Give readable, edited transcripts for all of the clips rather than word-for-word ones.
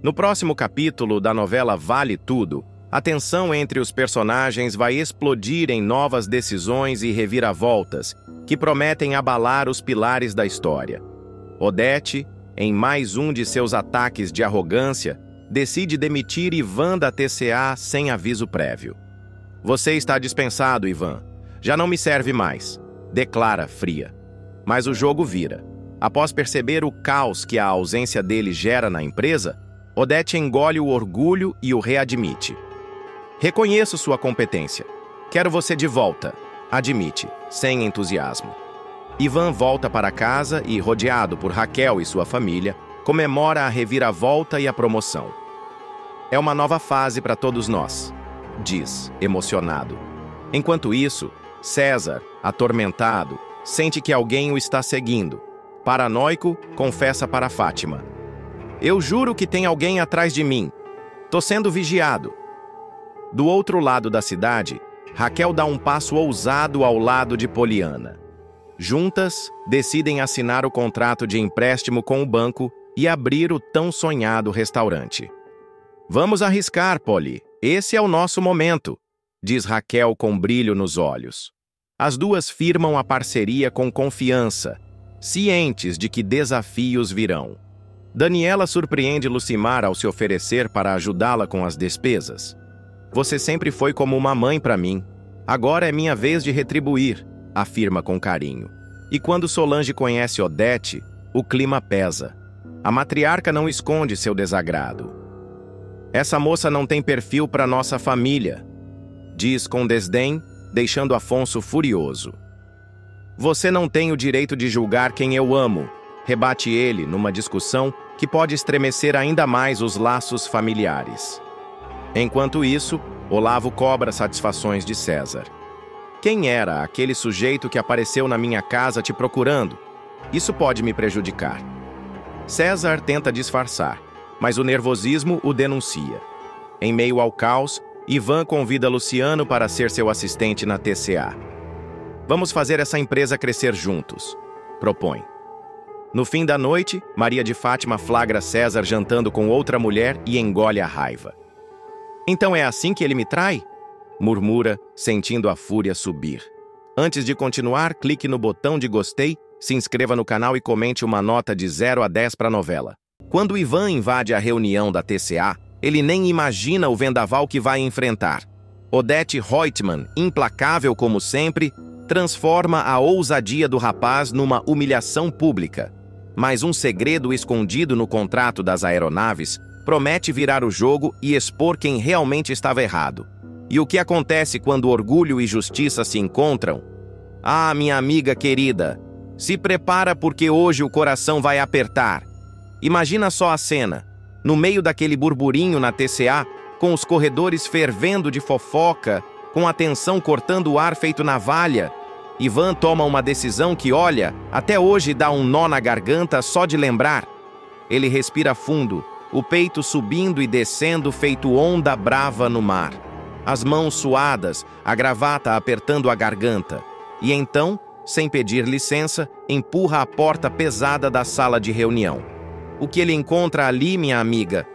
No próximo capítulo da novela Vale Tudo, a tensão entre os personagens vai explodir em novas decisões e reviravoltas que prometem abalar os pilares da história. Odete, em mais um de seus ataques de arrogância, decide demitir Ivan da TCA sem aviso prévio. "Você está dispensado, Ivan. Já não me serve mais", declara fria. Mas o jogo vira. Após perceber o caos que a ausência dele gera na empresa, Odete engole o orgulho e o readmite. "Reconheço sua competência. Quero você de volta", admite, sem entusiasmo. Ivan volta para casa e, rodeado por Raquel e sua família, comemora a reviravolta e a promoção. "É uma nova fase para todos nós", diz, emocionado. Enquanto isso, César, atormentado, sente que alguém o está seguindo. Paranoico, confessa para Fátima: "Eu juro que tem alguém atrás de mim. Tô sendo vigiado." Do outro lado da cidade, Raquel dá um passo ousado ao lado de Poliana. Juntas, decidem assinar o contrato de empréstimo com o banco e abrir o tão sonhado restaurante. "Vamos arriscar, Poli. Esse é o nosso momento", diz Raquel com brilho nos olhos. As duas firmam a parceria com confiança, cientes de que desafios virão. Daniela surpreende Lucimar ao se oferecer para ajudá-la com as despesas. "Você sempre foi como uma mãe para mim. Agora é minha vez de retribuir", afirma com carinho. E quando Solange conhece Odete, o clima pesa. A matriarca não esconde seu desagrado. "Essa moça não tem perfil para nossa família", diz com desdém, deixando Afonso furioso. "Você não tem o direito de julgar quem eu amo", rebate ele numa discussão que pode estremecer ainda mais os laços familiares. Enquanto isso, Olavo cobra satisfações de César. "Quem era aquele sujeito que apareceu na minha casa te procurando? Isso pode me prejudicar." César tenta disfarçar, mas o nervosismo o denuncia. Em meio ao caos, Ivan convida Luciano para ser seu assistente na TCA. "Vamos fazer essa empresa crescer juntos", propõe. No fim da noite, Maria de Fátima flagra César jantando com outra mulher e engole a raiva. "Então é assim que ele me trai?", murmura, sentindo a fúria subir. Antes de continuar, clique no botão de gostei, se inscreva no canal e comente uma nota de 0 a 10 para a novela. Quando Ivan invade a reunião da TCA, ele nem imagina o vendaval que vai enfrentar. Odete Reutemann, implacável como sempre, transforma a ousadia do rapaz numa humilhação pública. Mas um segredo escondido no contrato das aeronaves promete virar o jogo e expor quem realmente estava errado. E o que acontece quando orgulho e justiça se encontram? Ah, minha amiga querida, se prepara porque hoje o coração vai apertar. Imagina só a cena, no meio daquele burburinho na TCA, com os corredores fervendo de fofoca, com a tensão cortando o ar feito navalha, Ivan toma uma decisão que, olha, até hoje dá um nó na garganta só de lembrar. Ele respira fundo, o peito subindo e descendo feito onda brava no mar. As mãos suadas, a gravata apertando a garganta. E então, sem pedir licença, empurra a porta pesada da sala de reunião. O que ele encontra ali, minha amiga,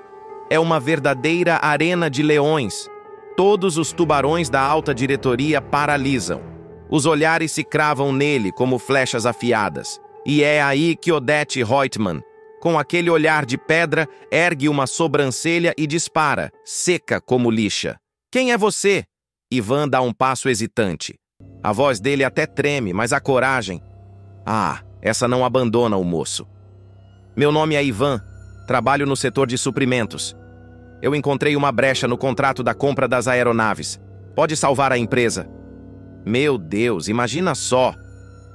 é uma verdadeira arena de leões. Todos os tubarões da alta diretoria paralisam. Os olhares se cravam nele como flechas afiadas. E é aí que Odete Reutemann, com aquele olhar de pedra, ergue uma sobrancelha e dispara, seca como lixa. "Quem é você?" Ivan dá um passo hesitante. A voz dele até treme, mas a coragem... Ah, essa não abandona o moço. "Meu nome é Ivan. Trabalho no setor de suprimentos. Eu encontrei uma brecha no contrato da compra das aeronaves. Pode salvar a empresa." Meu Deus, imagina só.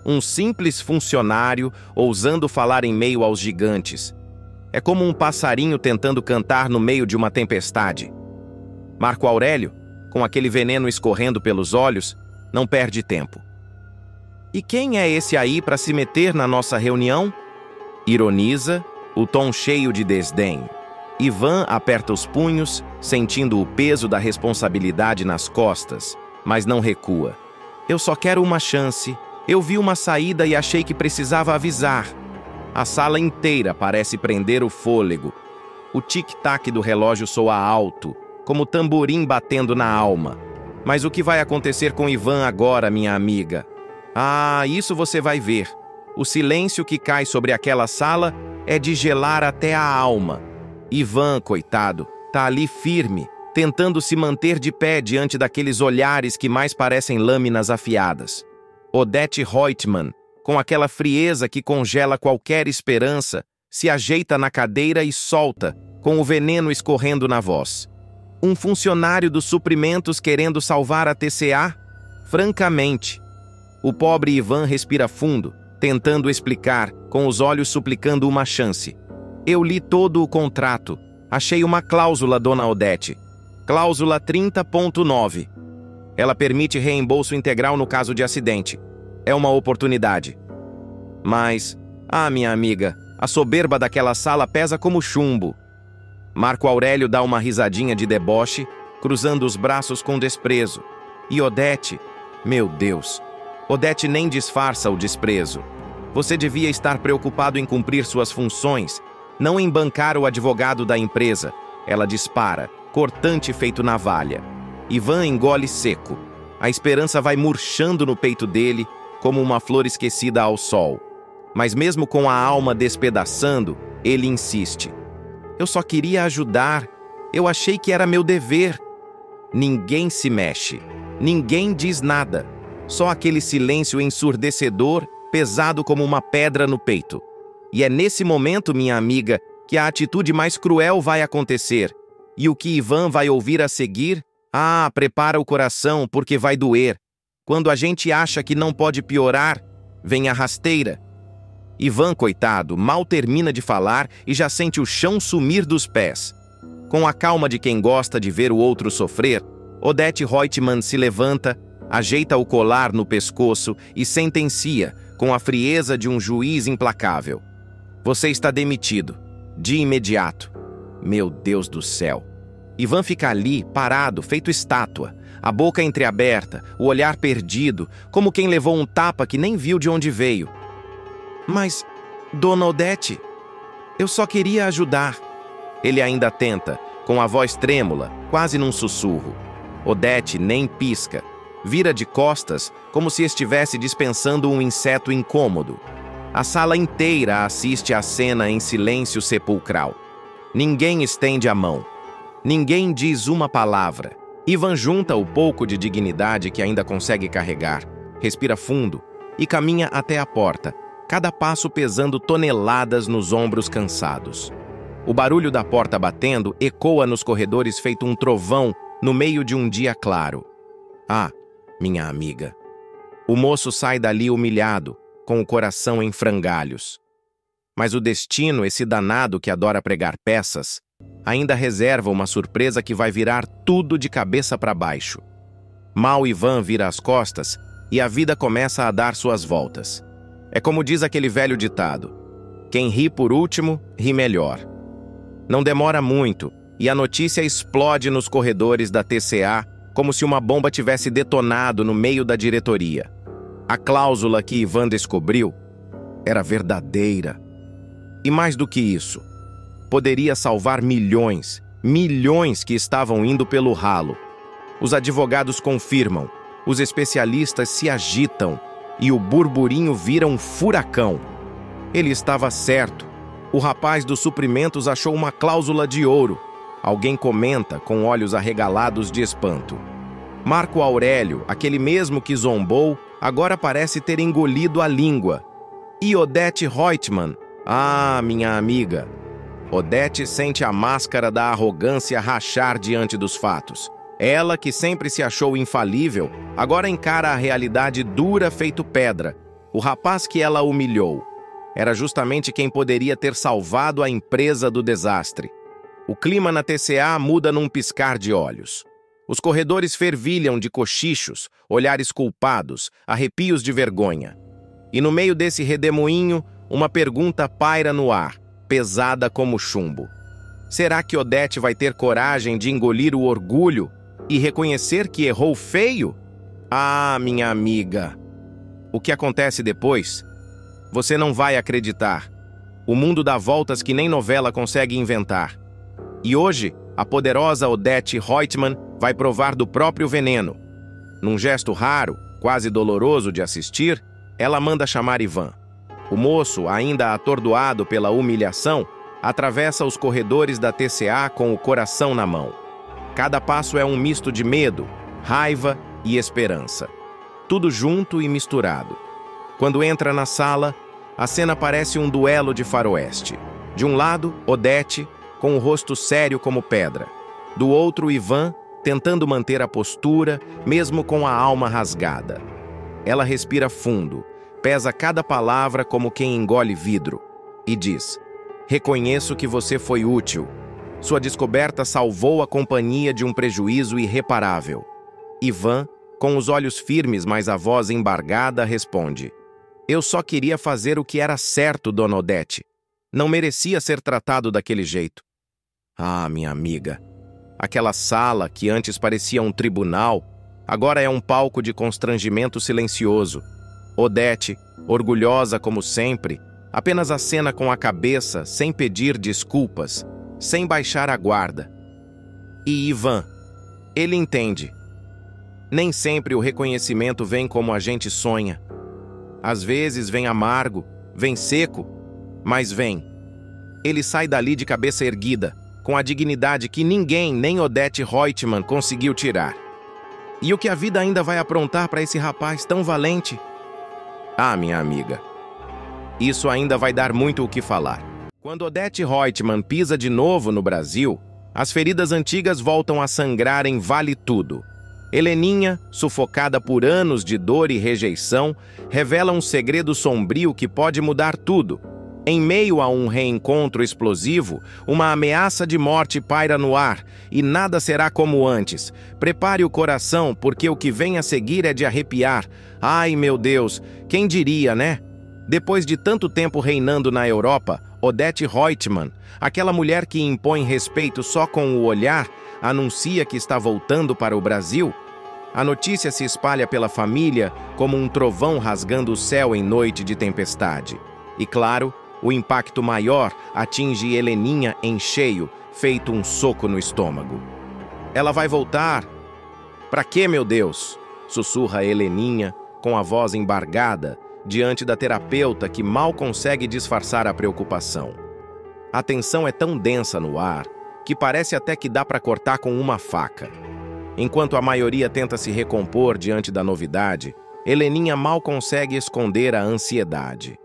Um simples funcionário ousando falar em meio aos gigantes. É como um passarinho tentando cantar no meio de uma tempestade. Marco Aurélio, com aquele veneno escorrendo pelos olhos, não perde tempo. "E quem é esse aí para se meter na nossa reunião?" Ironiza, o tom cheio de desdém. Ivan aperta os punhos, sentindo o peso da responsabilidade nas costas, mas não recua. "Eu só quero uma chance. Eu vi uma saída e achei que precisava avisar." A sala inteira parece prender o fôlego. O tic-tac do relógio soa alto, como tamborim batendo na alma. Mas o que vai acontecer com Ivan agora, minha amiga? Ah, isso você vai ver. O silêncio que cai sobre aquela sala é de gelar até a alma. Ivan, coitado, tá ali firme, tentando se manter de pé diante daqueles olhares que mais parecem lâminas afiadas. Odete Reutemann, com aquela frieza que congela qualquer esperança, se ajeita na cadeira e solta, com o veneno escorrendo na voz. Um funcionário dos suprimentos querendo salvar a TCA? Francamente. O pobre Ivan respira fundo, tentando explicar, com os olhos suplicando uma chance. Eu li todo o contrato. Achei uma cláusula, dona Odete. Cláusula 30.9. Ela permite reembolso integral no caso de acidente. É uma oportunidade. Mas, minha amiga, a soberba daquela sala pesa como chumbo. Marco Aurélio dá uma risadinha de deboche, cruzando os braços com desprezo. E Odete? Meu Deus! Odete nem disfarça o desprezo. Você devia estar preocupado em cumprir suas funções, não em bancar o advogado da empresa. Ela dispara, cortante feito navalha. Ivan engole seco. A esperança vai murchando no peito dele, como uma flor esquecida ao sol. Mas mesmo com a alma despedaçando, ele insiste. Eu só queria ajudar. Eu achei que era meu dever. Ninguém se mexe. Ninguém diz nada. Só aquele silêncio ensurdecedor, pesado como uma pedra no peito. E é nesse momento, minha amiga, que a atitude mais cruel vai acontecer. E o que Ivan vai ouvir a seguir? Prepara o coração, porque vai doer. Quando a gente acha que não pode piorar, vem a rasteira. Ivan, coitado, mal termina de falar e já sente o chão sumir dos pés. Com a calma de quem gosta de ver o outro sofrer, Odete Reutemann se levanta, ajeita o colar no pescoço e sentencia, com a frieza de um juiz implacável. Você está demitido. De imediato. Meu Deus do céu. Ivan fica ali, parado, feito estátua, a boca entreaberta, o olhar perdido, como quem levou um tapa que nem viu de onde veio. Mas, dona Odete, eu só queria ajudar. Ele ainda tenta, com a voz trêmula, quase num sussurro. Odete nem pisca. Vira de costas, como se estivesse dispensando um inseto incômodo. A sala inteira assiste à cena em silêncio sepulcral. Ninguém estende a mão. Ninguém diz uma palavra. Ivan junta o pouco de dignidade que ainda consegue carregar, respira fundo e caminha até a porta, cada passo pesando toneladas nos ombros cansados. O barulho da porta batendo ecoa nos corredores feito um trovão no meio de um dia claro. Minha amiga. O moço sai dali humilhado, com o coração em frangalhos. Mas o destino, esse danado que adora pregar peças, ainda reserva uma surpresa que vai virar tudo de cabeça para baixo. Mal Ivan vira as costas e a vida começa a dar suas voltas. É como diz aquele velho ditado: quem ri por último, ri melhor. Não demora muito e a notícia explode nos corredores da TCA como se uma bomba tivesse detonado no meio da diretoria. A cláusula que Ivan descobriu era verdadeira. E mais do que isso, poderia salvar milhões que estavam indo pelo ralo. Os advogados confirmam, os especialistas se agitam e o burburinho vira um furacão. Ele estava certo. O rapaz dos suprimentos achou uma cláusula de ouro. Alguém comenta com olhos arregalados de espanto. Marco Aurélio, aquele mesmo que zombou, agora parece ter engolido a língua. E Odete Reutemann? Minha amiga. Odete sente a máscara da arrogância rachar diante dos fatos. Ela, que sempre se achou infalível, agora encara a realidade dura feito pedra. O rapaz que ela humilhou era justamente quem poderia ter salvado a empresa do desastre. O clima na TCA muda num piscar de olhos. Os corredores fervilham de cochichos, olhares culpados, arrepios de vergonha. E no meio desse redemoinho, uma pergunta paira no ar, pesada como chumbo. Será que Odete vai ter coragem de engolir o orgulho e reconhecer que errou feio? Minha amiga. O que acontece depois? Você não vai acreditar. O mundo dá voltas que nem novela consegue inventar. E hoje, a poderosa Odette Reutemann vai provar do próprio veneno. Num gesto raro, quase doloroso de assistir, ela manda chamar Ivan. O moço, ainda atordoado pela humilhação, atravessa os corredores da TCA com o coração na mão. Cada passo é um misto de medo, raiva e esperança. Tudo junto e misturado. Quando entra na sala, a cena parece um duelo de faroeste. De um lado, Odette, com o rosto sério como pedra. Do outro, Ivan, tentando manter a postura, mesmo com a alma rasgada. Ela respira fundo, pesa cada palavra como quem engole vidro, e diz: "Reconheço que você foi útil. Sua descoberta salvou a companhia de um prejuízo irreparável." Ivan, com os olhos firmes, mas a voz embargada, responde: "Eu só queria fazer o que era certo, dona Odette. Não merecia ser tratado daquele jeito." Ah, minha amiga, aquela sala que antes parecia um tribunal, agora é um palco de constrangimento silencioso. Odette, orgulhosa como sempre, apenas acena com a cabeça, sem pedir desculpas, sem baixar a guarda. E Ivan, ele entende. Nem sempre o reconhecimento vem como a gente sonha. Às vezes vem amargo, vem seco, mas vem. Ele sai dali de cabeça erguida, com a dignidade que ninguém, nem Odette Reutemann, conseguiu tirar. E o que a vida ainda vai aprontar para esse rapaz tão valente? Ah, minha amiga, isso ainda vai dar muito o que falar. Quando Odette Reutemann pisa de novo no Brasil, as feridas antigas voltam a sangrar em Vale Tudo. Heleninha, sufocada por anos de dor e rejeição, revela um segredo sombrio que pode mudar tudo. Em meio a um reencontro explosivo, uma ameaça de morte paira no ar, e nada será como antes. Prepare o coração, porque o que vem a seguir é de arrepiar. Ai, meu Deus, quem diria, né? Depois de tanto tempo reinando na Europa, Odette Reutemann, aquela mulher que impõe respeito só com o olhar, anuncia que está voltando para o Brasil. A notícia se espalha pela família como um trovão rasgando o céu em noite de tempestade. E claro, o impacto maior atinge Heleninha em cheio, feito um soco no estômago. Ela vai voltar? Pra quê, meu Deus? Sussurra Heleninha, com a voz embargada, diante da terapeuta que mal consegue disfarçar a preocupação. A tensão é tão densa no ar que parece até que dá para cortar com uma faca. Enquanto a maioria tenta se recompor diante da novidade, Heleninha mal consegue esconder a ansiedade.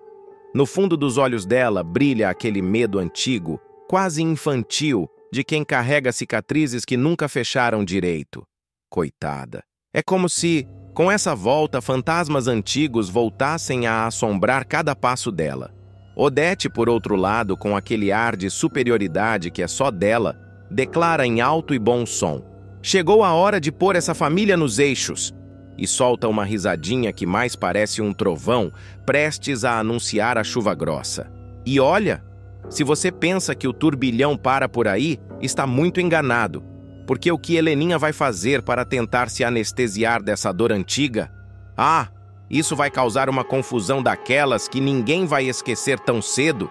No fundo dos olhos dela brilha aquele medo antigo, quase infantil, de quem carrega cicatrizes que nunca fecharam direito. Coitada. É como se, com essa volta, fantasmas antigos voltassem a assombrar cada passo dela. Odette, por outro lado, com aquele ar de superioridade que é só dela, declara em alto e bom som: "Chegou a hora de pôr essa família nos eixos." E solta uma risadinha que mais parece um trovão, prestes a anunciar a chuva grossa. E olha, se você pensa que o turbilhão para por aí, está muito enganado, porque o que Heleninha vai fazer para tentar se anestesiar dessa dor antiga? Ah, isso vai causar uma confusão daquelas que ninguém vai esquecer tão cedo.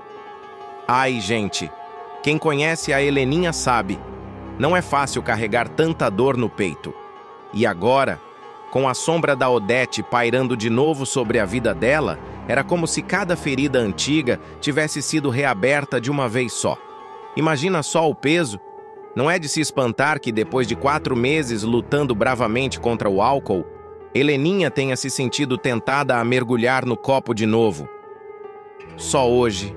Ai, gente, quem conhece a Heleninha sabe, não é fácil carregar tanta dor no peito. E agora, com a sombra da Odette pairando de novo sobre a vida dela, era como se cada ferida antiga tivesse sido reaberta de uma vez só. Imagina só o peso. Não é de se espantar que depois de 4 meses lutando bravamente contra o álcool, Heleninha tenha se sentido tentada a mergulhar no copo de novo. Só hoje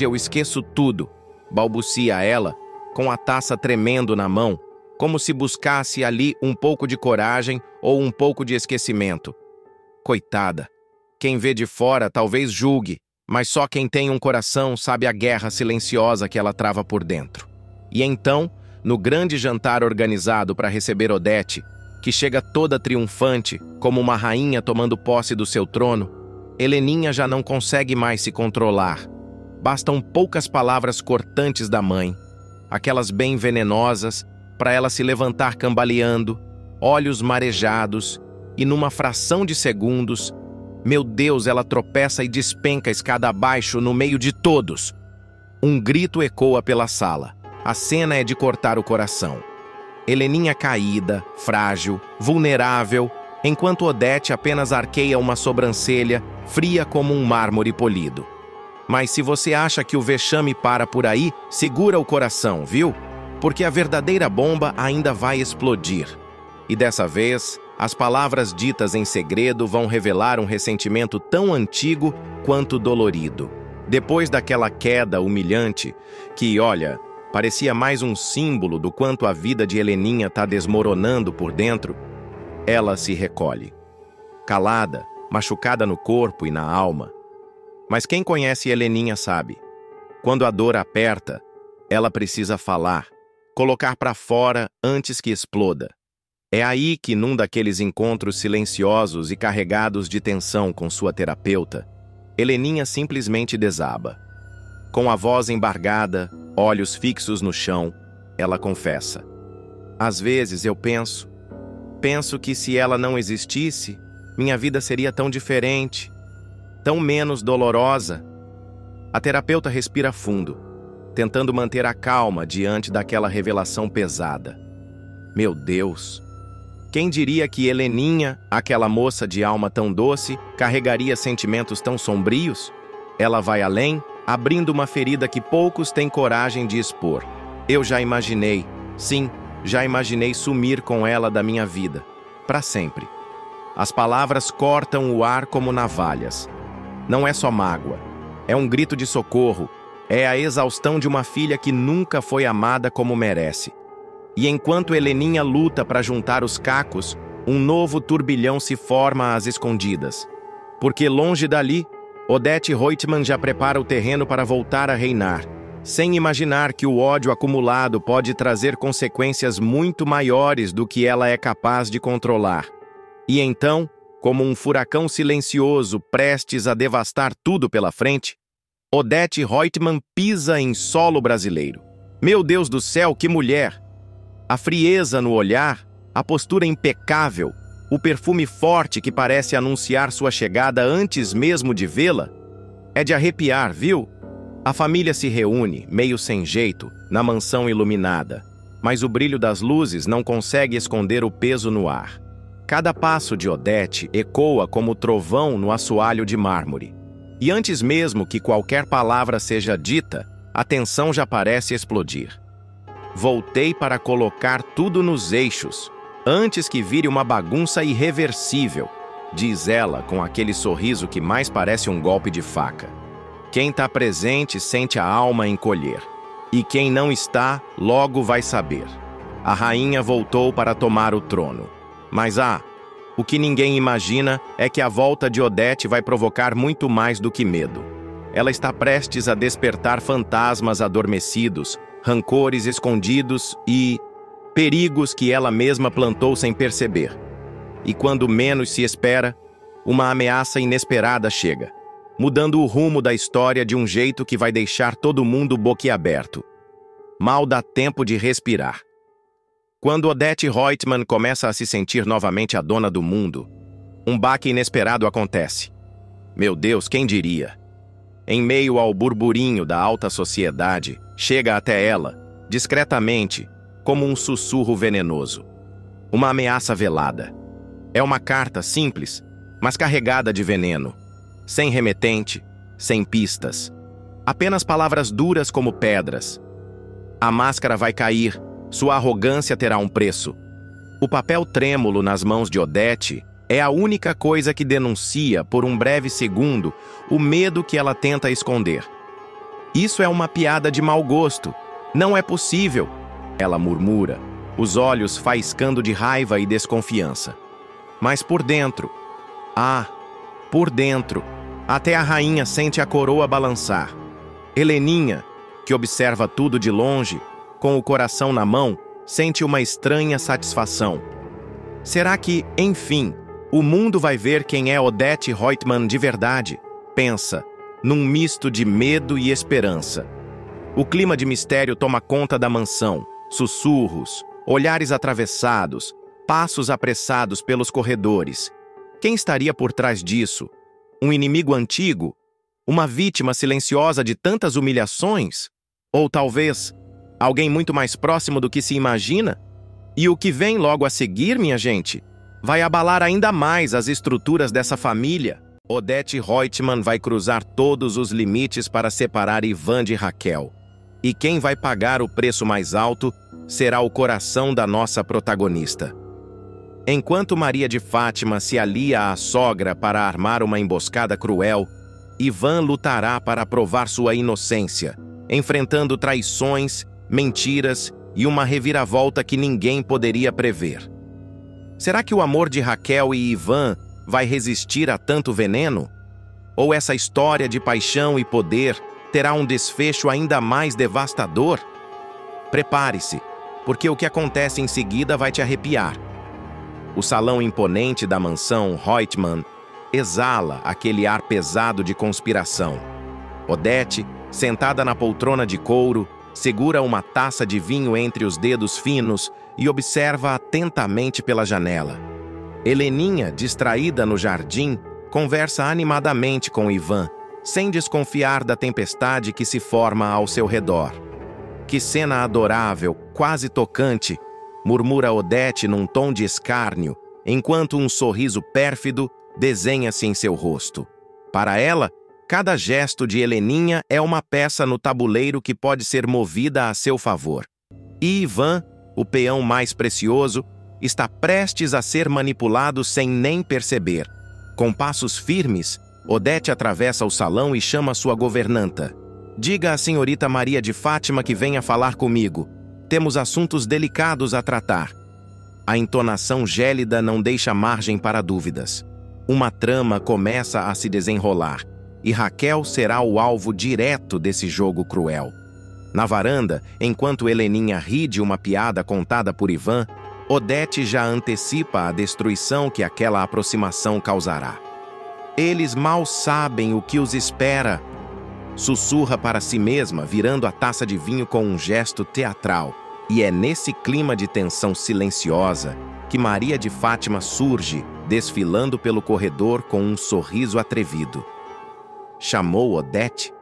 eu esqueço tudo, balbucia ela, com a taça tremendo na mão, como se buscasse ali um pouco de coragem ou um pouco de esquecimento. Coitada. Quem vê de fora talvez julgue, mas só quem tem um coração sabe a guerra silenciosa que ela trava por dentro. E então, no grande jantar organizado para receber Odette, que chega toda triunfante, como uma rainha tomando posse do seu trono, Heleninha já não consegue mais se controlar. Bastam poucas palavras cortantes da mãe, aquelas bem venenosas, para ela se levantar cambaleando, olhos marejados, e numa fração de segundos, meu Deus, ela tropeça e despenca a escada abaixo no meio de todos. Um grito ecoa pela sala. A cena é de cortar o coração. Heleninha caída, frágil, vulnerável, enquanto Odete apenas arqueia uma sobrancelha, fria como um mármore polido. Mas se você acha que o vexame para por aí, segura o coração, viu? Porque a verdadeira bomba ainda vai explodir. E dessa vez, as palavras ditas em segredo vão revelar um ressentimento tão antigo quanto dolorido. Depois daquela queda humilhante, que, olha, parecia mais um símbolo do quanto a vida de Heleninha está desmoronando por dentro, ela se recolhe. Calada, machucada no corpo e na alma. Mas quem conhece Heleninha sabe. Quando a dor aperta, ela precisa falar, colocar para fora antes que exploda. É aí que, num daqueles encontros silenciosos e carregados de tensão com sua terapeuta, Heleninha simplesmente desaba. Com a voz embargada, olhos fixos no chão, ela confessa. Às vezes eu penso que se ela não existisse, minha vida seria tão diferente, tão menos dolorosa. A terapeuta respira fundo, tentando manter a calma diante daquela revelação pesada. Meu Deus! Quem diria que Heleninha, aquela moça de alma tão doce, carregaria sentimentos tão sombrios? Ela vai além, abrindo uma ferida que poucos têm coragem de expor. Eu já imaginei, sim, já imaginei sumir com ela da minha vida, para sempre. As palavras cortam o ar como navalhas. Não é só mágoa, é um grito de socorro, é a exaustão de uma filha que nunca foi amada como merece. E enquanto Heleninha luta para juntar os cacos, um novo turbilhão se forma às escondidas. Porque longe dali, Odete Roitman já prepara o terreno para voltar a reinar, sem imaginar que o ódio acumulado pode trazer consequências muito maiores do que ela é capaz de controlar. E então, como um furacão silencioso prestes a devastar tudo pela frente, Odete Roitman pisa em solo brasileiro. Meu Deus do céu, que mulher! A frieza no olhar, a postura impecável, o perfume forte que parece anunciar sua chegada antes mesmo de vê-la, é de arrepiar, viu? A família se reúne, meio sem jeito, na mansão iluminada, mas o brilho das luzes não consegue esconder o peso no ar. Cada passo de Odete ecoa como trovão no assoalho de mármore. E antes mesmo que qualquer palavra seja dita, a tensão já parece explodir. Voltei para colocar tudo nos eixos, antes que vire uma bagunça irreversível, diz ela com aquele sorriso que mais parece um golpe de faca. Quem está presente sente a alma encolher, e quem não está, logo vai saber. A rainha voltou para tomar o trono. Mas o que ninguém imagina é que a volta de Odete vai provocar muito mais do que medo. Ela está prestes a despertar fantasmas adormecidos, rancores escondidos e perigos que ela mesma plantou sem perceber. E quando menos se espera, uma ameaça inesperada chega, mudando o rumo da história de um jeito que vai deixar todo mundo boquiaberto. Mal dá tempo de respirar. Quando Odete Roitman começa a se sentir novamente a dona do mundo, um baque inesperado acontece. Meu Deus, quem diria? Em meio ao burburinho da alta sociedade, chega até ela, discretamente, como um sussurro venenoso. Uma ameaça velada. É uma carta simples, mas carregada de veneno. Sem remetente, sem pistas. Apenas palavras duras como pedras. A máscara vai cair, sua arrogância terá um preço. O papel trêmulo nas mãos de Odete é a única coisa que denuncia, por um breve segundo, o medo que ela tenta esconder. Isso é uma piada de mau gosto. Não é possível, ela murmura, os olhos faiscando de raiva e desconfiança. Mas por dentro, por dentro, até a rainha sente a coroa balançar. Heleninha, que observa tudo de longe, com o coração na mão, sente uma estranha satisfação. Será que, enfim, o mundo vai ver quem é Odete Roitman de verdade? Pensa, num misto de medo e esperança. O clima de mistério toma conta da mansão. Sussurros, olhares atravessados, passos apressados pelos corredores. Quem estaria por trás disso? Um inimigo antigo? Uma vítima silenciosa de tantas humilhações? Ou talvez Alguém muito mais próximo do que se imagina? E o que vem logo a seguir, minha gente, vai abalar ainda mais as estruturas dessa família. Odete Reutemann vai cruzar todos os limites para separar Ivan de Raquel. E quem vai pagar o preço mais alto será o coração da nossa protagonista. Enquanto Maria de Fátima se alia à sogra para armar uma emboscada cruel, Ivan lutará para provar sua inocência, enfrentando traições, mentiras e uma reviravolta que ninguém poderia prever. Será que o amor de Raquel e Ivan vai resistir a tanto veneno? Ou essa história de paixão e poder terá um desfecho ainda mais devastador? Prepare-se, porque o que acontece em seguida vai te arrepiar. O salão imponente da mansão Reutemann exala aquele ar pesado de conspiração. Odete, sentada na poltrona de couro, segura uma taça de vinho entre os dedos finos e observa atentamente pela janela. Heleninha, distraída no jardim, conversa animadamente com Ivan, sem desconfiar da tempestade que se forma ao seu redor. Que cena adorável, quase tocante, murmura Odete num tom de escárnio, enquanto um sorriso pérfido desenha-se em seu rosto. Para ela, cada gesto de Heleninha é uma peça no tabuleiro que pode ser movida a seu favor. E Ivan, o peão mais precioso, está prestes a ser manipulado sem nem perceber. Com passos firmes, Odete atravessa o salão e chama sua governanta. Diga à senhorita Maria de Fátima que venha falar comigo. Temos assuntos delicados a tratar. A entonação gélida não deixa margem para dúvidas. Uma trama começa a se desenrolar, e Raquel será o alvo direto desse jogo cruel. Na varanda, enquanto Heleninha ri de uma piada contada por Ivan, Odete já antecipa a destruição que aquela aproximação causará. Eles mal sabem o que os espera. Sussurra para si mesma, virando a taça de vinho com um gesto teatral. E é nesse clima de tensão silenciosa que Maria de Fátima surge, desfilando pelo corredor com um sorriso atrevido. Chamou Odete?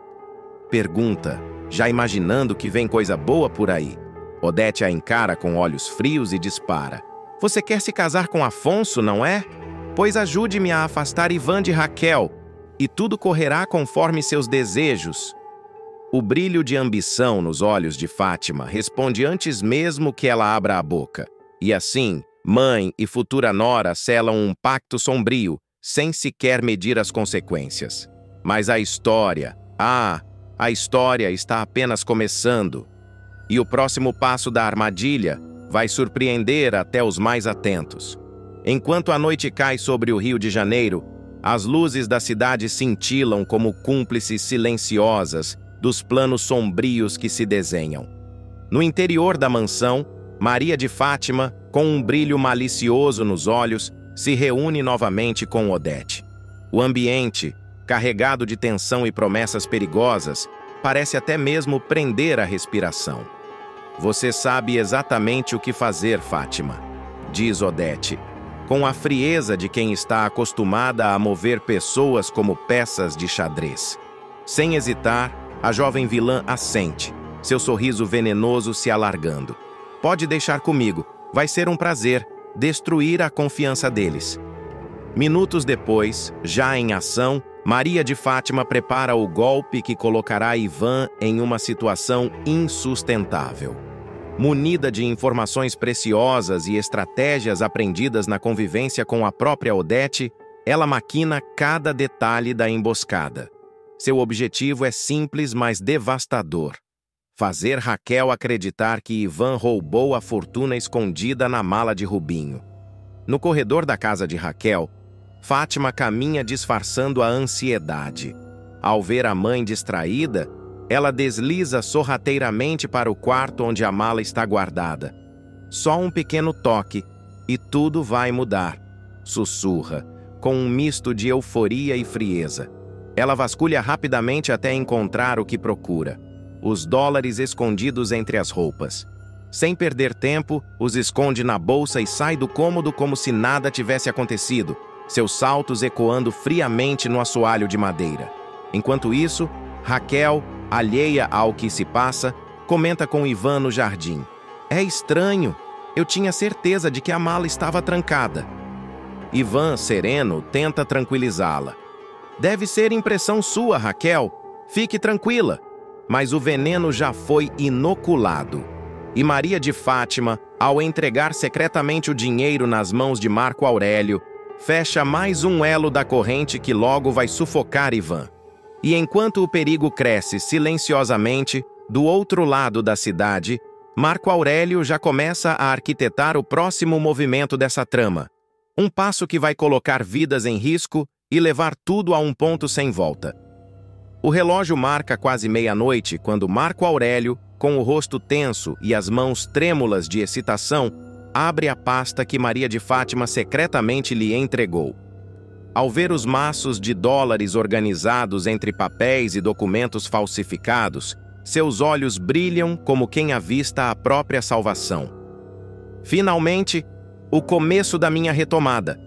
Pergunta, já imaginando que vem coisa boa por aí. Odete a encara com olhos frios e dispara. Você quer se casar com Afonso, não é? Pois ajude-me a afastar Ivan de Raquel, e tudo correrá conforme seus desejos. O brilho de ambição nos olhos de Fátima responde antes mesmo que ela abra a boca. E assim, mãe e futura nora selam um pacto sombrio, sem sequer medir as consequências. Mas a história está apenas começando. E o próximo passo da armadilha vai surpreender até os mais atentos. Enquanto a noite cai sobre o Rio de Janeiro, as luzes da cidade cintilam como cúmplices silenciosas dos planos sombrios que se desenham. No interior da mansão, Maria de Fátima, com um brilho malicioso nos olhos, se reúne novamente com Odete. O ambiente, carregado de tensão e promessas perigosas, parece até mesmo prender a respiração. Você sabe exatamente o que fazer, Fátima, diz Odete, com a frieza de quem está acostumada a mover pessoas como peças de xadrez. Sem hesitar, a jovem vilã assente, seu sorriso venenoso se alargando. Pode deixar comigo, vai ser um prazer destruir a confiança deles. Minutos depois, já em ação, Maria de Fátima prepara o golpe que colocará Ivan em uma situação insustentável. Munida de informações preciosas e estratégias aprendidas na convivência com a própria Odete, ela maquina cada detalhe da emboscada. Seu objetivo é simples, mas devastador: fazer Raquel acreditar que Ivan roubou a fortuna escondida na mala de Rubinho. No corredor da casa de Raquel, Fátima caminha disfarçando a ansiedade. Ao ver a mãe distraída, ela desliza sorrateiramente para o quarto onde a mala está guardada. Só um pequeno toque, e tudo vai mudar, sussurra, com um misto de euforia e frieza. Ela vasculha rapidamente até encontrar o que procura: os dólares escondidos entre as roupas. Sem perder tempo, os esconde na bolsa e sai do cômodo como se nada tivesse acontecido, seus saltos ecoando friamente no assoalho de madeira. Enquanto isso, Raquel, alheia ao que se passa, comenta com Ivan no jardim. É estranho. Eu tinha certeza de que a mala estava trancada. Ivan, sereno, tenta tranquilizá-la. Deve ser impressão sua, Raquel. Fique tranquila. Mas o veneno já foi inoculado. E Maria de Fátima, ao entregar secretamente o dinheiro nas mãos de Marco Aurélio, fecha mais um elo da corrente que logo vai sufocar Ivan. E enquanto o perigo cresce silenciosamente, do outro lado da cidade, Marco Aurélio já começa a arquitetar o próximo movimento dessa trama. Um passo que vai colocar vidas em risco e levar tudo a um ponto sem volta. O relógio marca quase meia-noite quando Marco Aurélio, com o rosto tenso e as mãos trêmulas de excitação, abre a pasta que Maria de Fátima secretamente lhe entregou. Ao ver os maços de dólares organizados entre papéis e documentos falsificados, seus olhos brilham como quem avista a própria salvação. Finalmente, o começo da minha retomada,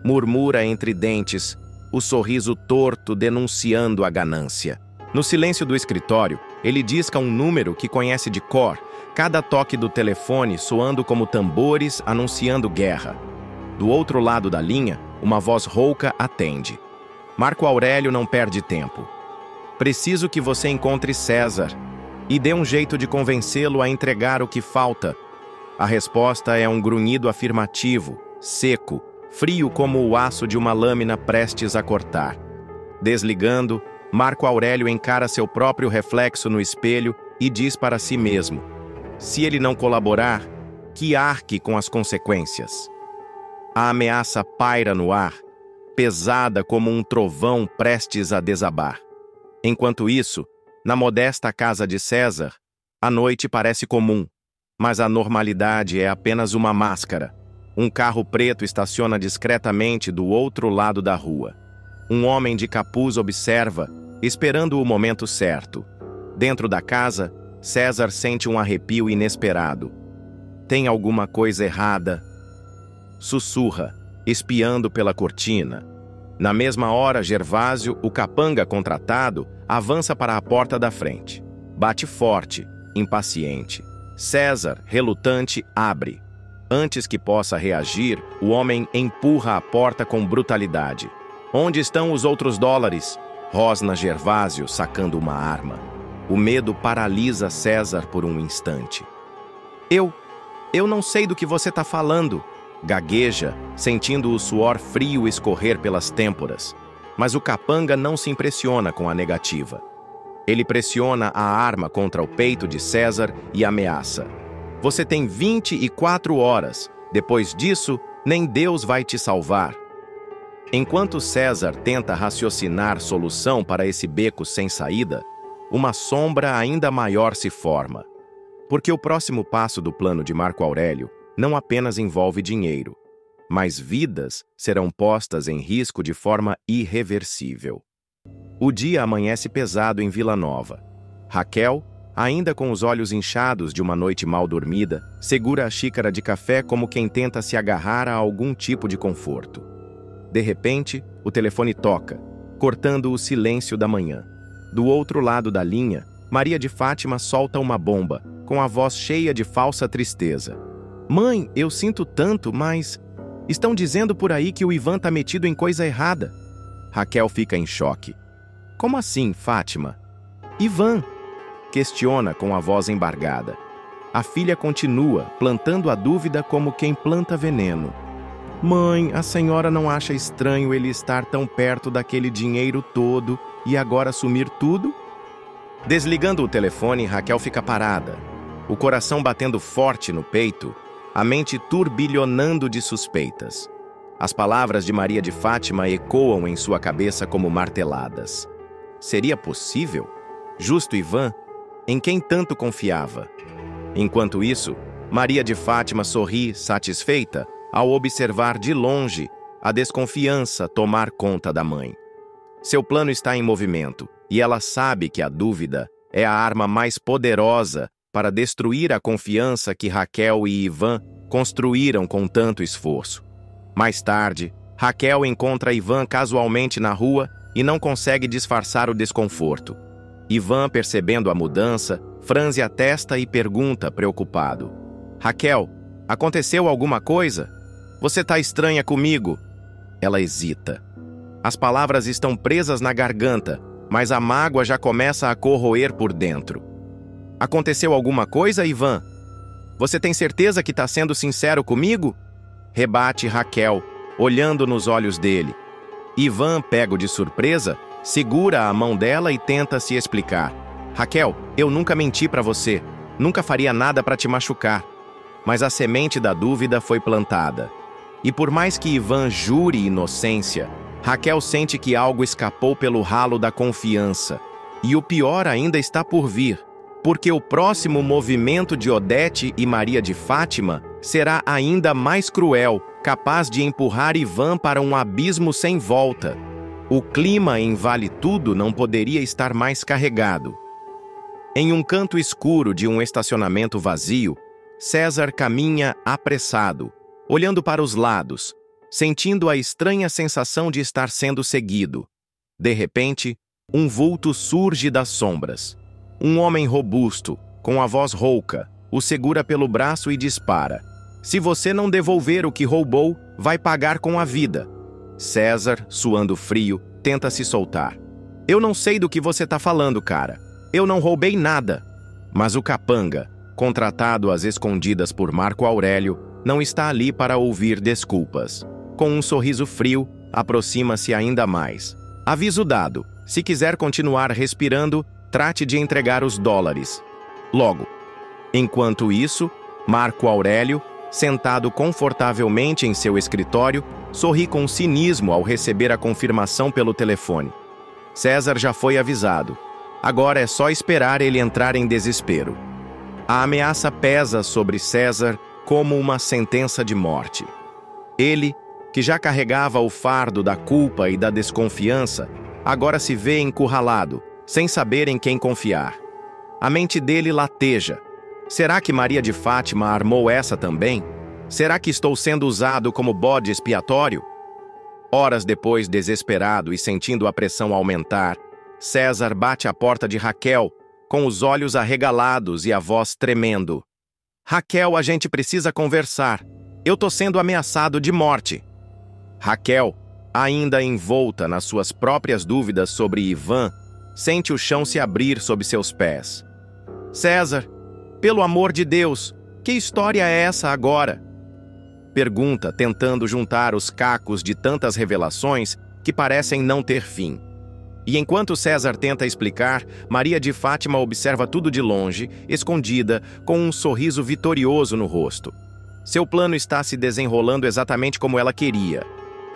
murmura entre dentes, o sorriso torto denunciando a ganância. No silêncio do escritório, ele disca um número que conhece de cor, cada toque do telefone soando como tambores anunciando guerra. Do outro lado da linha, uma voz rouca atende. Marco Aurélio não perde tempo. Preciso que você encontre César e dê um jeito de convencê-lo a entregar o que falta. A resposta é um grunhido afirmativo, seco, frio como o aço de uma lâmina prestes a cortar. Desligando, Marco Aurélio encara seu próprio reflexo no espelho e diz para si mesmo: se ele não colaborar, que arque com as consequências. A ameaça paira no ar, pesada como um trovão prestes a desabar. Enquanto isso, na modesta casa de César, a noite parece comum, mas a normalidade é apenas uma máscara. Um carro preto estaciona discretamente do outro lado da rua. Um homem de capuz observa, esperando o momento certo. Dentro da casa, César sente um arrepio inesperado. Tem alguma coisa errada? Sussurra, espiando pela cortina. Na mesma hora, Gervásio, o capanga contratado, avança para a porta da frente. Bate forte, impaciente. César, relutante, abre. Antes que possa reagir, o homem empurra a porta com brutalidade. Onde estão os outros dólares? Rosna Gervásio, sacando uma arma. O medo paralisa César por um instante. Eu não sei do que você está falando, gagueja, sentindo o suor frio escorrer pelas têmporas. Mas o capanga não se impressiona com a negativa. Ele pressiona a arma contra o peito de César e ameaça. Você tem 24 horas. Depois disso, nem Deus vai te salvar. Enquanto César tenta raciocinar solução para esse beco sem saída, uma sombra ainda maior se forma. Porque o próximo passo do plano de Marco Aurélio não apenas envolve dinheiro, mas vidas serão postas em risco de forma irreversível. O dia amanhece pesado em Vila Nova. Raquel, ainda com os olhos inchados de uma noite mal dormida, segura a xícara de café como quem tenta se agarrar a algum tipo de conforto. De repente, o telefone toca, cortando o silêncio da manhã. Do outro lado da linha, Maria de Fátima solta uma bomba, com a voz cheia de falsa tristeza. Mãe, eu sinto tanto, mas... estão dizendo por aí que o Ivan tá metido em coisa errada. Raquel fica em choque. Como assim, Fátima? Ivan, questiona com a voz embargada. A filha continua, plantando a dúvida como quem planta veneno. Mãe, a senhora não acha estranho ele estar tão perto daquele dinheiro todo e agora sumir tudo? Desligando o telefone, Raquel fica parada, o coração batendo forte no peito, a mente turbilhonando de suspeitas. As palavras de Maria de Fátima ecoam em sua cabeça como marteladas. Seria possível? Justo Ivan, em quem tanto confiava? Enquanto isso, Maria de Fátima sorri, satisfeita, ao observar de longe a desconfiança tomar conta da mãe. Seu plano está em movimento, e ela sabe que a dúvida é a arma mais poderosa para destruir a confiança que Raquel e Ivan construíram com tanto esforço. Mais tarde, Raquel encontra Ivan casualmente na rua e não consegue disfarçar o desconforto. Ivan, percebendo a mudança, franze a testa e pergunta, preocupado: Raquel, aconteceu alguma coisa? Você tá estranha comigo? Ela hesita. As palavras estão presas na garganta, mas a mágoa já começa a corroer por dentro. Aconteceu alguma coisa, Ivan? Você tem certeza que está sendo sincero comigo? Rebate Raquel, olhando nos olhos dele. Ivan, pego de surpresa, segura a mão dela e tenta se explicar. Raquel, eu nunca menti para você. Nunca faria nada para te machucar. Mas a semente da dúvida foi plantada. E por mais que Ivan jure inocência, Raquel sente que algo escapou pelo ralo da confiança. E o pior ainda está por vir, porque o próximo movimento de Odete e Maria de Fátima será ainda mais cruel, capaz de empurrar Ivan para um abismo sem volta. O clima em Vale Tudo não poderia estar mais carregado. Em um canto escuro de um estacionamento vazio, César caminha apressado, olhando para os lados, sentindo a estranha sensação de estar sendo seguido. De repente, um vulto surge das sombras. Um homem robusto, com a voz rouca, o segura pelo braço e dispara. Se você não devolver o que roubou, vai pagar com a vida. César, suando frio, tenta se soltar. Eu não sei do que você tá falando, cara. Eu não roubei nada. Mas o capanga, contratado às escondidas por Marco Aurélio, não está ali para ouvir desculpas. Com um sorriso frio, aproxima-se ainda mais. Aviso dado, se quiser continuar respirando, trate de entregar os dólares. Logo. Enquanto isso, Marco Aurélio, sentado confortavelmente em seu escritório, sorri com cinismo ao receber a confirmação pelo telefone. César já foi avisado. Agora é só esperar ele entrar em desespero. A ameaça pesa sobre César como uma sentença de morte. Ele, que já carregava o fardo da culpa e da desconfiança, agora se vê encurralado, sem saber em quem confiar. A mente dele lateja. Será que Maria de Fátima armou essa também? Será que estou sendo usado como bode expiatório? Horas depois, desesperado e sentindo a pressão aumentar, César bate à porta de Raquel, com os olhos arregalados e a voz tremendo. Raquel, a gente precisa conversar. Eu tô sendo ameaçado de morte. Raquel, ainda envolta nas suas próprias dúvidas sobre Ivan, sente o chão se abrir sob seus pés. César, pelo amor de Deus, que história é essa agora? Pergunta, tentando juntar os cacos de tantas revelações que parecem não ter fim. E enquanto César tenta explicar, Maria de Fátima observa tudo de longe, escondida, com um sorriso vitorioso no rosto. Seu plano está se desenrolando exatamente como ela queria,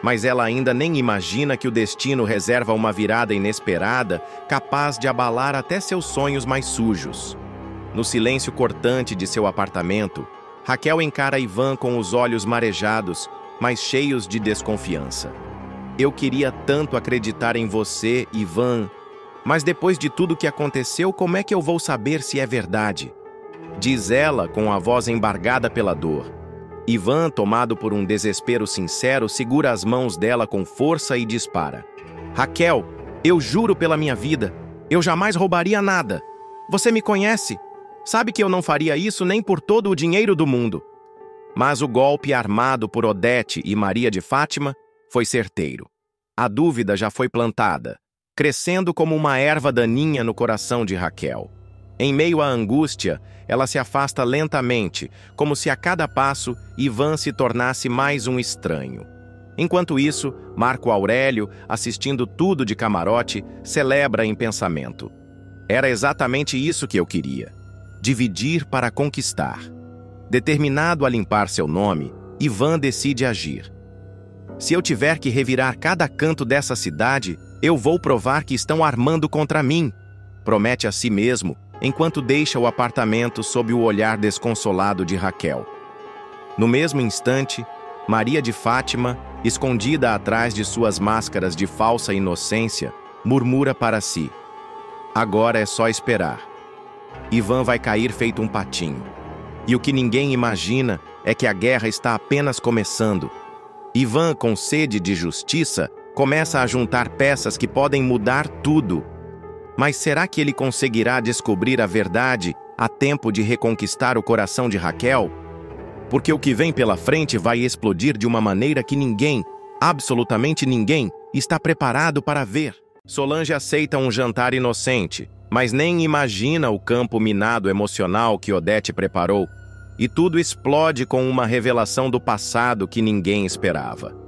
mas ela ainda nem imagina que o destino reserva uma virada inesperada, capaz de abalar até seus sonhos mais sujos. No silêncio cortante de seu apartamento, Raquel encara Ivan com os olhos marejados, mas cheios de desconfiança. Eu queria tanto acreditar em você, Ivan, mas depois de tudo que aconteceu, como é que eu vou saber se é verdade? Diz ela com a voz embargada pela dor. Ivan, tomado por um desespero sincero, segura as mãos dela com força e dispara. Raquel, eu juro pela minha vida, eu jamais roubaria nada. Você me conhece? Sabe que eu não faria isso nem por todo o dinheiro do mundo. Mas o golpe armado por Odete e Maria de Fátima foi certeiro. A dúvida já foi plantada, crescendo como uma erva daninha no coração de Raquel. Em meio à angústia, ela se afasta lentamente, como se a cada passo Ivan se tornasse mais um estranho. Enquanto isso, Marco Aurélio, assistindo tudo de camarote, celebra em pensamento. Era exatamente isso que eu queria. Dividir para conquistar. Determinado a limpar seu nome, Ivan decide agir. Se eu tiver que revirar cada canto dessa cidade, eu vou provar que estão armando contra mim, promete a si mesmo, enquanto deixa o apartamento sob o olhar desconsolado de Raquel. No mesmo instante, Maria de Fátima, escondida atrás de suas máscaras de falsa inocência, murmura para si. Agora é só esperar. Ivan vai cair feito um patinho. E o que ninguém imagina é que a guerra está apenas começando. Ivan, com sede de justiça, começa a juntar peças que podem mudar tudo. Mas será que ele conseguirá descobrir a verdade Há tempo de reconquistar o coração de Raquel? Porque o que vem pela frente vai explodir de uma maneira que ninguém, absolutamente ninguém, está preparado para ver. Solange aceita um jantar inocente, mas nem imagina o campo minado emocional que Odete preparou. E tudo explode com uma revelação do passado que ninguém esperava.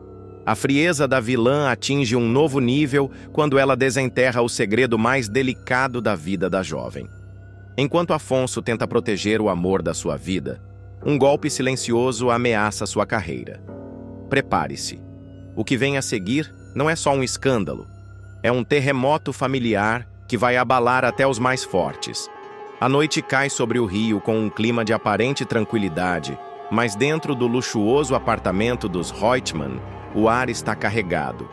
A frieza da vilã atinge um novo nível quando ela desenterra o segredo mais delicado da vida da jovem. Enquanto Afonso tenta proteger o amor da sua vida, um golpe silencioso ameaça sua carreira. Prepare-se. O que vem a seguir não é só um escândalo. É um terremoto familiar que vai abalar até os mais fortes. A noite cai sobre o rio com um clima de aparente tranquilidade, mas dentro do luxuoso apartamento dos Reutemann, o ar está carregado.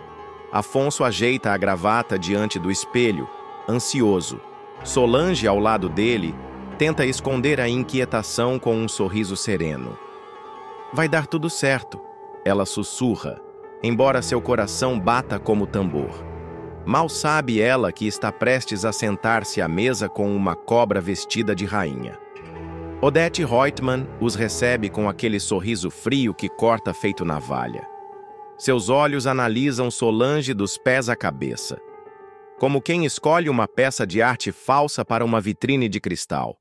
Afonso ajeita a gravata diante do espelho, ansioso. Solange, ao lado dele, tenta esconder a inquietação com um sorriso sereno. Vai dar tudo certo, ela sussurra, embora seu coração bata como tambor. Mal sabe ela que está prestes a sentar-se à mesa com uma cobra vestida de rainha. Odete Reutemann os recebe com aquele sorriso frio que corta feito navalha. Seus olhos analisam Solange dos pés à cabeça, como quem escolhe uma peça de arte falsa para uma vitrine de cristal.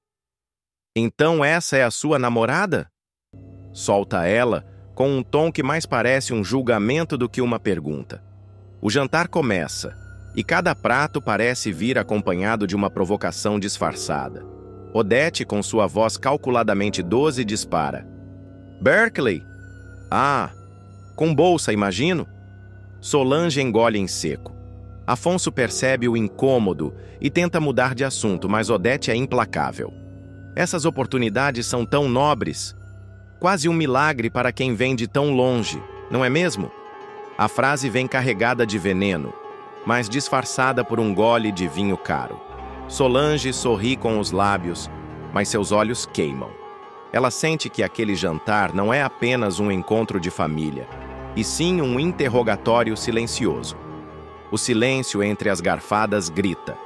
Então essa é a sua namorada? Solta ela, com um tom que mais parece um julgamento do que uma pergunta. O jantar começa, e cada prato parece vir acompanhado de uma provocação disfarçada. Odete, com sua voz calculadamente doce, dispara. Berkeley? Ah, com bolsa, imagino? Solange engole em seco. Afonso percebe o incômodo e tenta mudar de assunto, mas Odete é implacável. Essas oportunidades são tão nobres. Quase um milagre para quem vem de tão longe, não é mesmo? A frase vem carregada de veneno, mas disfarçada por um gole de vinho caro. Solange sorri com os lábios, mas seus olhos queimam. Ela sente que aquele jantar não é apenas um encontro de família, e sim um interrogatório silencioso. O silêncio entre as garfadas grita.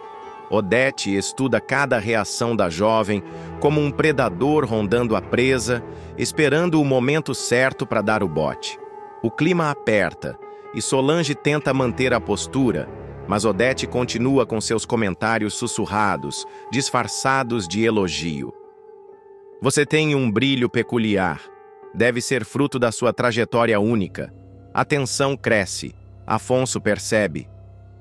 Odete estuda cada reação da jovem como um predador rondando a presa, esperando o momento certo para dar o bote. O clima aperta, e Solange tenta manter a postura, mas Odete continua com seus comentários sussurrados, disfarçados de elogio. Você tem um brilho peculiar. Deve ser fruto da sua trajetória única. A tensão cresce. Afonso percebe.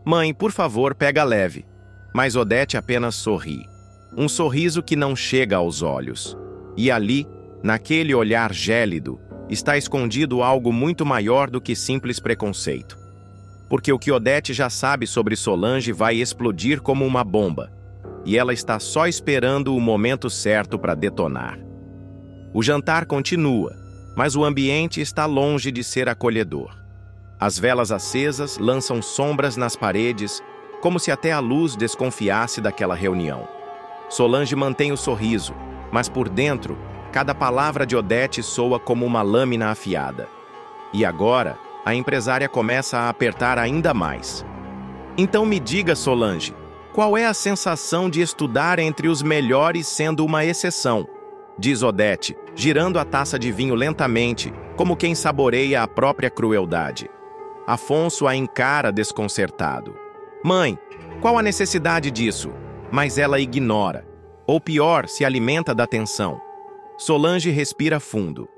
Mãe, por favor, pega leve. Mas Odete apenas sorri. Um sorriso que não chega aos olhos. E ali, naquele olhar gélido, está escondido algo muito maior do que simples preconceito. Porque o que Odete já sabe sobre Solange vai explodir como uma bomba, e ela está só esperando o momento certo para detonar. O jantar continua, mas o ambiente está longe de ser acolhedor. As velas acesas lançam sombras nas paredes, como se até a luz desconfiasse daquela reunião. Solange mantém o sorriso, mas por dentro, cada palavra de Odete soa como uma lâmina afiada. E agora, a empresária começa a apertar ainda mais. Então me diga, Solange, qual é a sensação de estudar entre os melhores sendo uma exceção? Diz Odete, girando a taça de vinho lentamente, como quem saboreia a própria crueldade. Afonso a encara desconcertado. Mãe, qual a necessidade disso? Mas ela ignora. Ou pior, se alimenta da tensão. Solange respira fundo.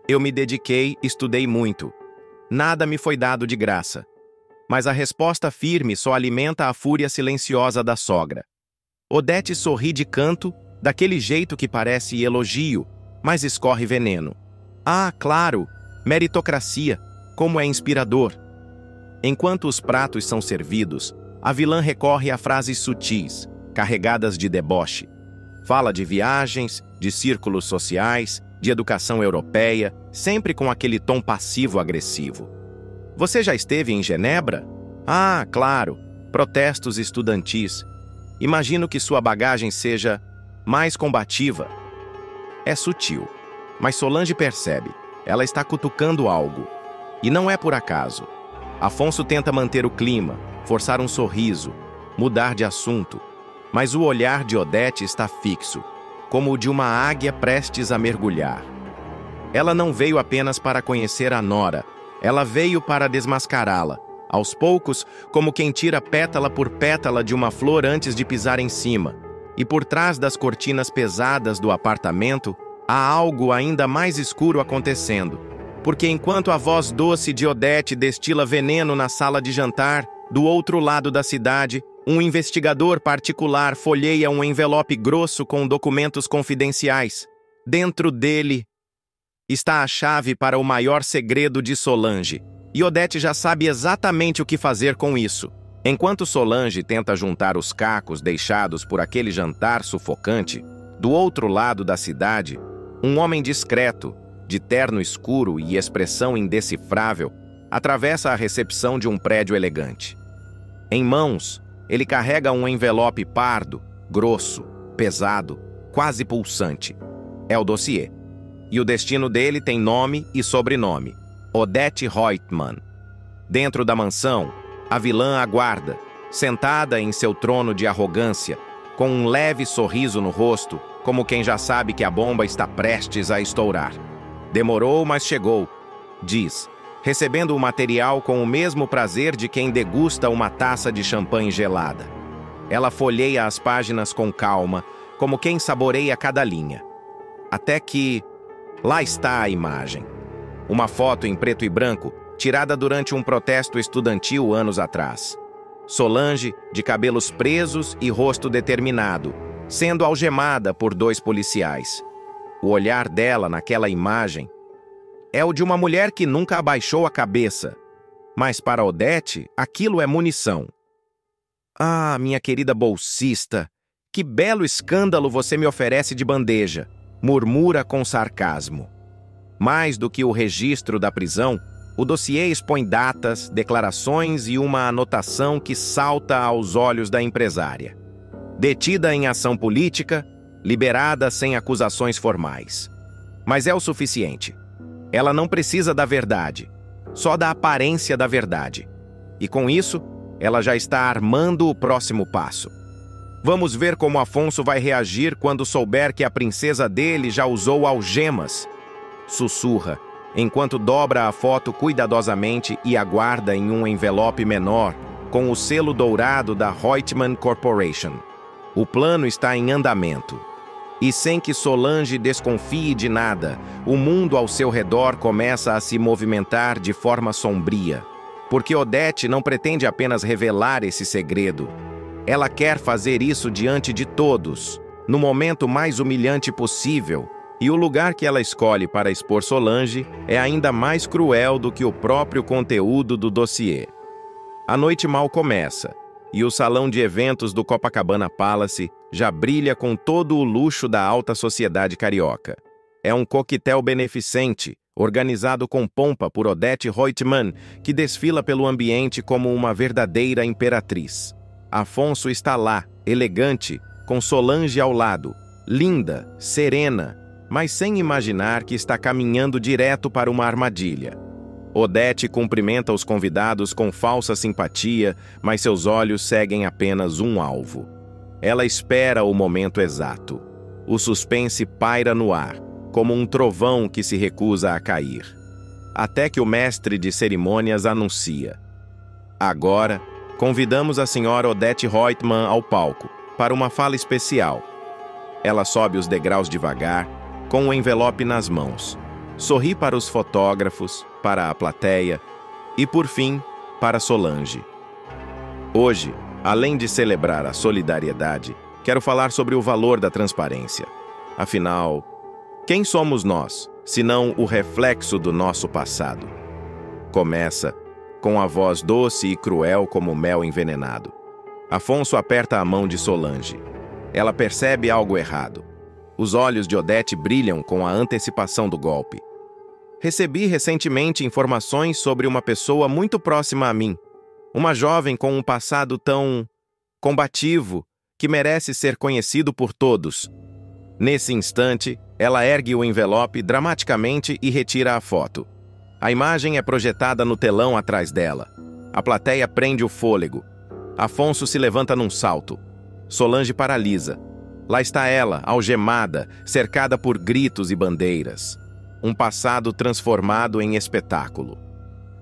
Eu me dediquei, estudei muito. Nada me foi dado de graça. Mas a resposta firme só alimenta a fúria silenciosa da sogra. Odete sorri de canto, daquele jeito que parece elogio, mas escorre veneno. Ah, claro, meritocracia, como é inspirador. Enquanto os pratos são servidos, a vilã recorre a frases sutis, carregadas de deboche. Fala de viagens, de círculos sociais, de educação europeia, sempre com aquele tom passivo-agressivo. Você já esteve em Genebra? Ah, claro, protestos estudantis. Imagino que sua bagagem seja mais combativa. É sutil, mas Solange percebe. Ela está cutucando algo. E não é por acaso. Afonso tenta manter o clima, forçar um sorriso, mudar de assunto. Mas o olhar de Odete está fixo. como o de uma águia prestes a mergulhar. Ela não veio apenas para conhecer a nora, ela veio para desmascará-la, aos poucos, como quem tira pétala por pétala de uma flor antes de pisar em cima. E por trás das cortinas pesadas do apartamento, há algo ainda mais escuro acontecendo. Porque enquanto a voz doce de Odete destila veneno na sala de jantar, do outro lado da cidade, um investigador particular folheia um envelope grosso com documentos confidenciais. Dentro dele está a chave para o maior segredo de Solange. E Odete já sabe exatamente o que fazer com isso. Enquanto Solange tenta juntar os cacos deixados por aquele jantar sufocante, do outro lado da cidade, um homem discreto, de terno escuro e expressão indecifrável, atravessa a recepção de um prédio elegante. Em mãos, ele carrega um envelope pardo, grosso, pesado, quase pulsante. É o dossiê. E o destino dele tem nome e sobrenome: Odete Reutemann. Dentro da mansão, a vilã aguarda, sentada em seu trono de arrogância, com um leve sorriso no rosto, como quem já sabe que a bomba está prestes a estourar. Demorou, mas chegou, diz, recebendo o material com o mesmo prazer de quem degusta uma taça de champanhe gelada. Ela folheia as páginas com calma, como quem saboreia cada linha. Até que lá está a imagem. Uma foto em preto e branco, tirada durante um protesto estudantil anos atrás. Solange, de cabelos presos e rosto determinado, sendo algemada por 2 policiais. O olhar dela naquela imagem é o de uma mulher que nunca abaixou a cabeça. Mas para Odete, aquilo é munição. Ah, minha querida bolsista, que belo escândalo você me oferece de bandeja, murmura com sarcasmo. Mais do que o registro da prisão, o dossiê expõe datas, declarações e uma anotação que salta aos olhos da empresária. Detida em ação política, liberada sem acusações formais. Mas é o suficiente. Ela não precisa da verdade, só da aparência da verdade. E com isso, ela já está armando o próximo passo. Vamos ver como Afonso vai reagir quando souber que a princesa dele já usou algemas. Sussurra, enquanto dobra a foto cuidadosamente e aguarda em um envelope menor, com o selo dourado da Reutemann Corporation. O plano está em andamento. E sem que Solange desconfie de nada, o mundo ao seu redor começa a se movimentar de forma sombria. Porque Odete não pretende apenas revelar esse segredo. Ela quer fazer isso diante de todos, no momento mais humilhante possível. E o lugar que ela escolhe para expor Solange é ainda mais cruel do que o próprio conteúdo do dossiê. A noite mal começa, e o salão de eventos do Copacabana Palace já brilha com todo o luxo da alta sociedade carioca. É um coquetel beneficente, organizado com pompa por Odete Reutemann, que desfila pelo ambiente como uma verdadeira imperatriz. Afonso está lá, elegante, com Solange ao lado, linda, serena, mas sem imaginar que está caminhando direto para uma armadilha. Odete cumprimenta os convidados com falsa simpatia, mas seus olhos seguem apenas um alvo. Ela espera o momento exato. O suspense paira no ar, como um trovão que se recusa a cair. Até que o mestre de cerimônias anuncia: agora, convidamos a senhora Odete Reutemann ao palco, para uma fala especial. Ela sobe os degraus devagar, com o envelope nas mãos. Sorri para os fotógrafos, para a plateia e, por fim, para Solange. Hoje, além de celebrar a solidariedade, quero falar sobre o valor da transparência. Afinal, quem somos nós, senão o reflexo do nosso passado? Começa com a voz doce e cruel como mel envenenado. Afonso aperta a mão de Solange. Ela percebe algo errado. Os olhos de Odete brilham com a antecipação do golpe. Recebi recentemente informações sobre uma pessoa muito próxima a mim. Uma jovem com um passado tão combativo que merece ser conhecido por todos. Nesse instante, ela ergue o envelope dramaticamente e retira a foto. A imagem é projetada no telão atrás dela. A plateia prende o fôlego. Afonso se levanta num salto. Solange paralisa. Lá está ela, algemada, cercada por gritos e bandeiras. Um passado transformado em espetáculo.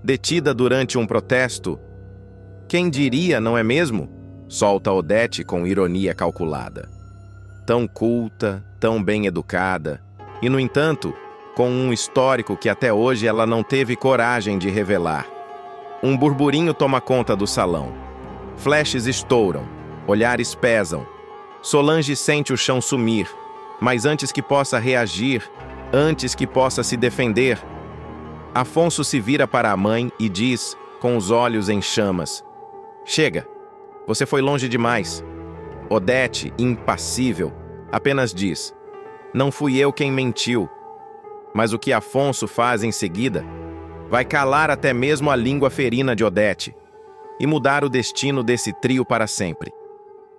Detida durante um protesto. Quem diria, não é mesmo? Solta Odete com ironia calculada. Tão culta, tão bem educada, e, no entanto, com um histórico que até hoje ela não teve coragem de revelar. Um burburinho toma conta do salão. Flashes estouram, olhares pesam. Solange sente o chão sumir, mas antes que possa reagir, antes que possa se defender, Afonso se vira para a mãe e diz, com os olhos em chamas: "Chega, você foi longe demais." Odete, impassível, apenas diz: "Não fui eu quem mentiu." Mas o que Afonso faz em seguida vai calar até mesmo a língua ferina de Odete e mudar o destino desse trio para sempre.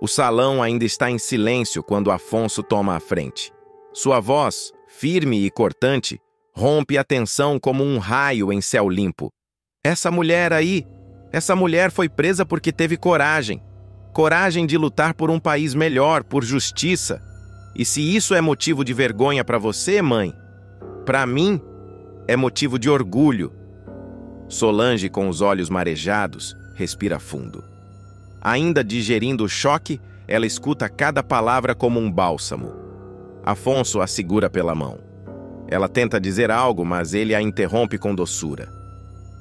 O salão ainda está em silêncio quando Afonso toma a frente. Sua voz, firme e cortante, rompe a tensão como um raio em céu limpo. Essa mulher aí, essa mulher foi presa porque teve coragem. Coragem de lutar por um país melhor, por justiça. E se isso é motivo de vergonha para você, mãe, para mim, é motivo de orgulho. Solange, com os olhos marejados, respira fundo. Ainda digerindo o choque, ela escuta cada palavra como um bálsamo. Afonso a segura pela mão. Ela tenta dizer algo, mas ele a interrompe com doçura.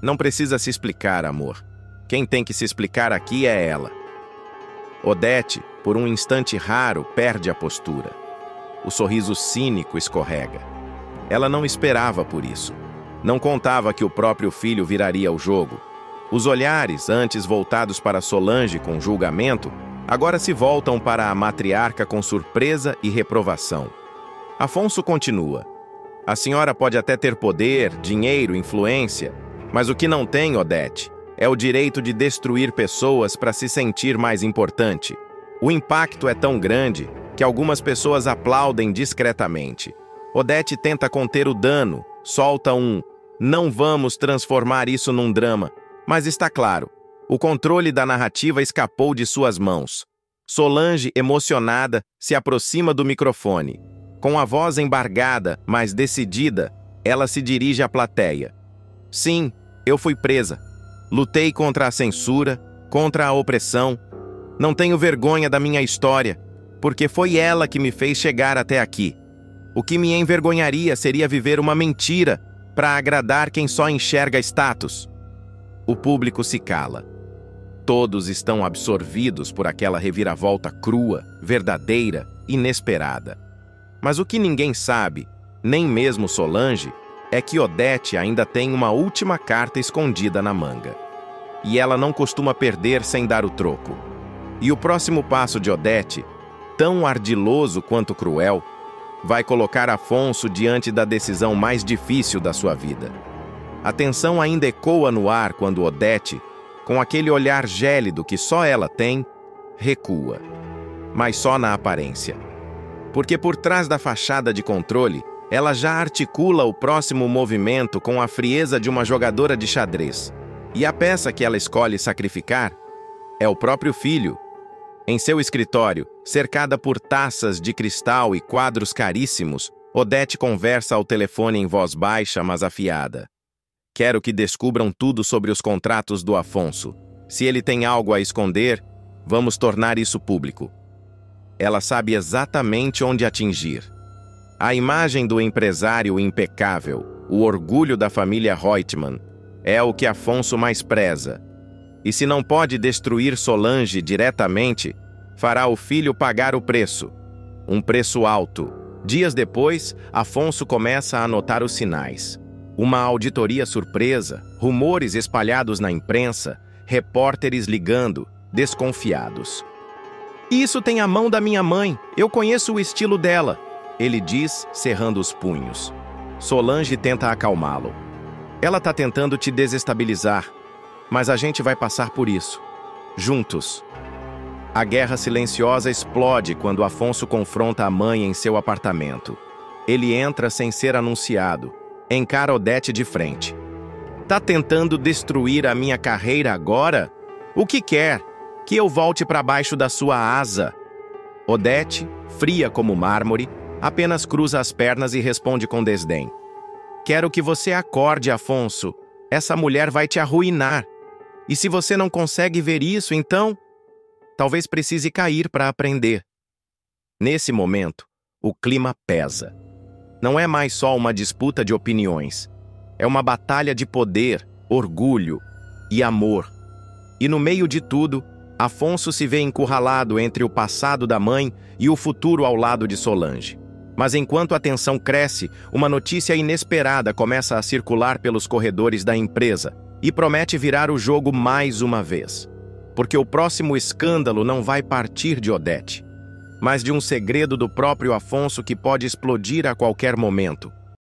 Não precisa se explicar, amor. Quem tem que se explicar aqui é ela. Odete, por um instante raro, perde a postura. O sorriso cínico escorrega. Ela não esperava por isso. Não contava que o próprio filho viraria o jogo. Os olhares, antes voltados para Solange com julgamento, agora se voltam para a matriarca com surpresa e reprovação. Afonso continua: "A senhora pode até ter poder, dinheiro, influência, mas o que não tem, Odete, é o direito de destruir pessoas para se sentir mais importante. O impacto é tão grande que algumas pessoas aplaudem discretamente. Odete tenta conter o dano, solta um: não vamos transformar isso num drama. Mas está claro, o controle da narrativa escapou de suas mãos. Solange, emocionada, se aproxima do microfone. Com a voz embargada, mas decidida, ela se dirige à plateia. Sim, eu fui presa. Lutei contra a censura, contra a opressão. Não tenho vergonha da minha história, porque foi ela que me fez chegar até aqui. O que me envergonharia seria viver uma mentira para agradar quem só enxerga status." O público se cala. Todos estão absorvidos por aquela reviravolta crua, verdadeira, inesperada. Mas o que ninguém sabe, nem mesmo Solange, é que Odete ainda tem uma última carta escondida na manga. E ela não costuma perder sem dar o troco. E o próximo passo de Odete, tão ardiloso quanto cruel, vai colocar Afonso diante da decisão mais difícil da sua vida. A tensão ainda ecoa no ar quando Odete, com aquele olhar gélido que só ela tem, recua. Mas só na aparência. Porque por trás da fachada de controle, ela já articula o próximo movimento com a frieza de uma jogadora de xadrez. E a peça que ela escolhe sacrificar é o próprio filho. Em seu escritório, cercada por taças de cristal e quadros caríssimos, Odete conversa ao telefone em voz baixa, mas afiada. Quero que descubram tudo sobre os contratos do Afonso. Se ele tem algo a esconder, vamos tornar isso público. Ela sabe exatamente onde atingir. A imagem do empresário impecável, o orgulho da família Reutemann, é o que Afonso mais preza. E se não pode destruir Solange diretamente, fará o filho pagar o preço. Um preço alto. Dias depois, Afonso começa a anotar os sinais. Uma auditoria surpresa, rumores espalhados na imprensa, repórteres ligando, desconfiados. "Isso tem a mão da minha mãe, eu conheço o estilo dela", ele diz, cerrando os punhos. Solange tenta acalmá-lo. "Ela tá tentando te desestabilizar, mas a gente vai passar por isso. Juntos." A guerra silenciosa explode quando Afonso confronta a mãe em seu apartamento. Ele entra sem ser anunciado. Encara Odete de frente. "Tá tentando destruir a minha carreira agora? O que quer? Que eu volte para baixo da sua asa?" Odete, fria como mármore, apenas cruza as pernas e responde com desdém: "Quero que você acorde, Afonso. Essa mulher vai te arruinar. E se você não consegue ver isso, então, talvez precise cair para aprender." Nesse momento, o clima pesa. Não é mais só uma disputa de opiniões. É uma batalha de poder, orgulho e amor. E no meio de tudo, Afonso se vê encurralado entre o passado da mãe e o futuro ao lado de Solange. Mas enquanto a tensão cresce, uma notícia inesperada começa a circular pelos corredores da empresa e promete virar o jogo mais uma vez. Porque o próximo escândalo não vai partir de Odete, mas de um segredo do próprio Afonso que pode explodir a qualquer momento.